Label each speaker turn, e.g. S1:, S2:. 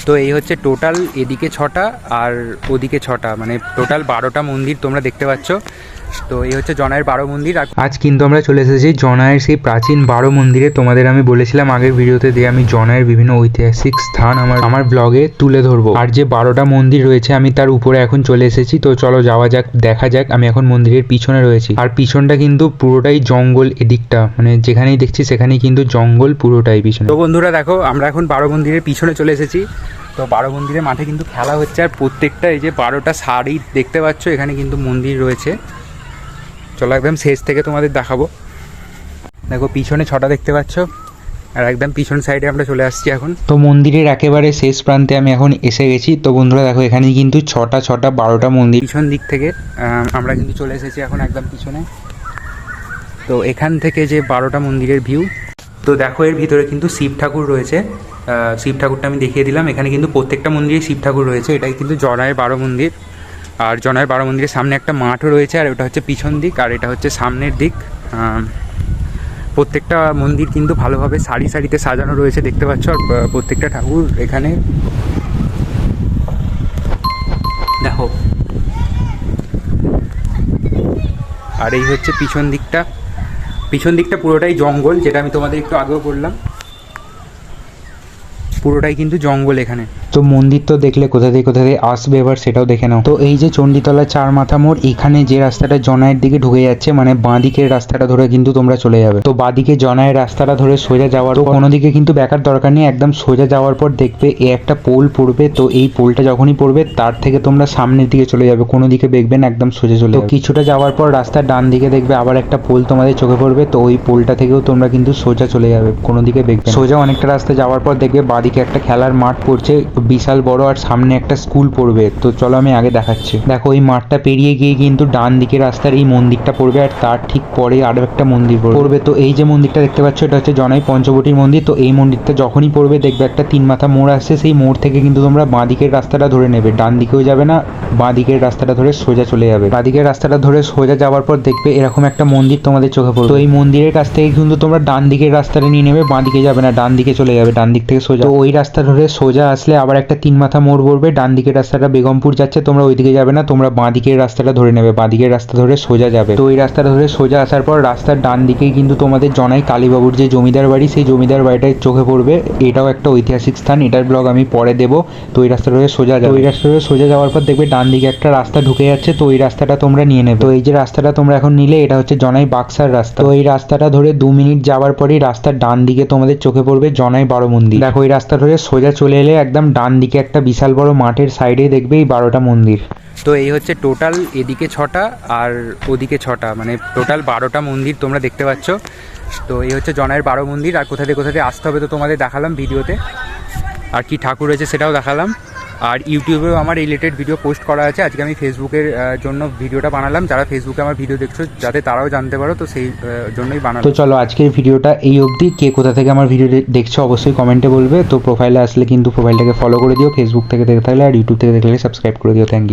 S1: তো এই হচ্ছে টোটাল, এদিকে 6টা আর ওদিকে 6টা, মানে টোটাল 12টা মন্দির তোমরা দেখতে পাচ্ছ। তো এই হচ্ছে জনায়ের 12 মন্দির। আজ কিন্তু আমরা চলে এসেছি জনায়ের সেই প্রাচীন 12 মন্দিরে। তোমাদের আমি বলেছিলাম আগের ভিডিওতে দিয়ে আমি জনায়ের বিভিন্ন ঐতিহাসিক স্থান আমার ব্লগে তুলে ধরবো। আর যে 12টা মন্দির রয়েছে আমি তার উপরে এখন চলে এসেছি। তো চলো যাওয়া যাক, দেখা যাক। আমি এখন মন্দিরের পিছনে রয়েছি, আর পিছনটা কিন্তু পুরোটাই জঙ্গল। এদিকটা মানে যেখানেই দেখছি সেখানেই কিন্তু জঙ্গল পুরোটাই পিছনে। তো বন্ধুরা দেখো, আমরা এখন 12 মন্দিরের পিছনে চলে এসেছি। তো 12 মন্দিরের মাঠে কিন্তু খেলা হচ্ছে, আর প্রত্যেকটা এই যে 12টা সারি দেখতে পাচ্ছ, এখানে কিন্তু মন্দির রয়েছে। চলো একদম শেষ থেকে তোমাদের দেখাবো। দেখো পিছনে 6টা দেখতে পাচ্ছ, আর একদম পিছন সাইডে আমরা চলে আসছি এখন। তো মন্দিরের একেবারে শেষ প্রান্তে আমি এখন এসে গেছি। তো বন্ধুরা দেখো, এখানে কিন্তু 6টা 12টা মন্দির। পিছন দিক থেকে আমরা কিন্তু চলে এসেছি এখন একদম পিছনে। তো এখান থেকে যে 12টা মন্দিরের ভিউ, তো দেখো এর ভিতরে কিন্তু শিব ঠাকুর রয়েছে। শিব ঠাকুরটা আমি দেখিয়ে দিলাম। এখানে কিন্তু প্রত্যেকটা মন্দিরে শিব ঠাকুর রয়েছে। এটাই কিন্তু জনায়ের 12 মন্দির। আর জনায়ের 12 মন্দিরের সামনে একটা মাঠও রয়েছে, আর ওটা হচ্ছে পিছন দিক, আর এটা হচ্ছে সামনের দিক। প্রত্যেকটা মন্দির কিন্তু ভালোভাবে সারি সারিতে সাজানো রয়েছে দেখতে পাচ্ছ। আর প্রত্যেকটা ঠাকুর এখানে দেখো। আর এই হচ্ছে পিছন দিকটা। পিছন দিকটা পুরোটাই জঙ্গল, যেটা আমি তোমাদের একটু আগেও বললাম, পুরোটাই কিন্তু জঙ্গল এখানে। তো মন্দির তো দেখলে কোথা থেকে আসবে, এবার সেটাও দেখে নাও। তো এই যে চণ্ডীতলা 4 মাথা মোড়, এখানে যে রাস্তাটা জনায়ের দিকে ঢুকে যাচ্ছে, মানে বাঁ দিকের রাস্তাটা ধরে কিন্তু তোমরা চলে যাবে। তো বাঁ দিকে জনায়ের রাস্তাটা ধরে সোজা যাওয়ার, কোনো দিকে কিন্তু বেকার দরকার নেই। একদম সোজা যাওয়ার পর দেখবে একটা পোল পড়বে। তো এই পোলটা যখনই পড়বে তার থেকে তোমরা সামনের দিকে চলে যাবে, কোনো দিকে দেখবে না, একদম সোজা চলে যাবে। কিছুটা যাওয়ার পর রাস্তার ডান দিকে দেখবে আবার একটা পোল তোমাদের চোখে পড়বে। তো ওই পোলটা থেকেও তোমরা কিন্তু সোজা চলে যাবে, কোনো দিকে দেখবে। সোজা অনেকটা রাস্তা যাওয়ার পর দেখবে বাঁ দিকে একটা খেলার মাঠ পড়ছে, বিশাল বড়, আর সামনে একটা স্কুল পড়বে। তো চলো আমি আগে দেখাচ্ছি। দেখো এই মাঠটা পেরিয়ে গিয়ে কিন্তু ডান দিকে রাস্তার এই মন্দিরটা পড়বে, আর তার ঠিক পরে আরো একটা মন্দির পড়বে। তো এই যে মন্দিরটা দেখতে পাচ্ছ, এটা হচ্ছে জনাই পঞ্চবটির মন্দির। তো এই মন্দিরটা যখনই পড়বে দেখবে একটা 3 মাথা মোড় আসছে। সেই মোড় থেকে কিন্তু তোমরা বাঁ দিকের রাস্তাটা ধরে নেবে, ডান দিকেও যাবে না, বাঁ দিকের রাস্তাটা ধরে সোজা চলে যাবে। বাঁ দিকের রাস্তাটা ধরে সোজা যাওয়ার পর দেখবে এরকম একটা মন্দির তোমাদের চোখে পড়বে। তো এই মন্দিরের কাছ থেকে কিন্তু তোমরা ডান দিকের রাস্তাটা নিয়ে নেবে, বাঁ দিকে যাবে না, ডান দিকে চলে যাবে, ডান দিক থেকে সোজা। তো ওই রাস্তা ধরে সোজা আসলে আবার একটা 3 মাথা মোড় পড়বে। ডান দিকের রাস্তাটা বেগমপুর যাচ্ছে, তোমরা ওইদিকে যাবে না, তোমরা বাঁ দিকের রাস্তাটা ধরে নেবে, বাঁ দিকের রাস্তা ধরে সোজা যাবে। তো ওই রাস্তাটা ধরে সোজা আসার পর রাস্তার ডান দিকেই কিন্তু তোমাদের জনাই কালীবাবুর যে জমিদার বাড়ি, সেই জমিদার বাড়িটাই চোখে পড়বে। এটাও একটা ঐতিহাসিক স্থান, এটার ব্লগ আমি পরে দেবো। তো ওই রাস্তা ধরে সোজা যাবে। ওই রাস্তা ধরে সোজা যাওয়ার পর দেখবে ডান দিকে একটা রাস্তা ঢুকে যাচ্ছে, তো ওই রাস্তাটা তোমরা নিয়ে নেবে। তো এই যে রাস্তাটা তোমরা এখন নিলে, এটা হচ্ছে জনাই বাক্সার রাস্তা। তো এই রাস্তাটা ধরে 2 মিনিট যাওয়ার পরই রাস্তার ডান দিকে তোমাদের চোখে পড়বে জনাই 12 মন্দির। দেখো ওই রাস্তা ধরে সোজা চলে এলে একদম ডান দিকে একটা বিশাল বড় মাঠের সাইডে দেখবে এই 12টা মন্দির। তো এই হচ্ছে টোটাল, এদিকে 6টা আর ওদিকে 6টা, মানে টোটাল 12টা মন্দির তোমরা দেখতে পাচ্ছ। তো এই হচ্ছে জনায়ের 12 মন্দির। আর কোথা থেকে আসতে হবে তো তোমাদের দেখালাম ভিডিওতে, আর কি ঠাকুর রয়েছে সেটাও দেখালাম। আর ইউটিউবেও আমার রিলেটেড ভিডিও পোস্ট করা আছে। আজকে আমি ফেসবুকের জন্য ভিডিওটা বানালাম, যারা ফেসবুকে আমার ভিডিও দেখছো যাতে তারাও জানতে পারো, তো সেই জন্যই বানালাম। তো চলো আজকের ভিডিওটা এই অবধি। কে কোথা থেকে আমার ভিডিও দেখছো অবশ্যই কমেন্টে বলবে। তো প্রোফাইলে আসলে কিন্তু প্রোফাইলটাকে ফলো করে দিও, ফেসবুক থেকে দেখে থাকলে, আর ইউটিউব থেকে দেখলে সাবস্ক্রাইব করে দিও। Thank you.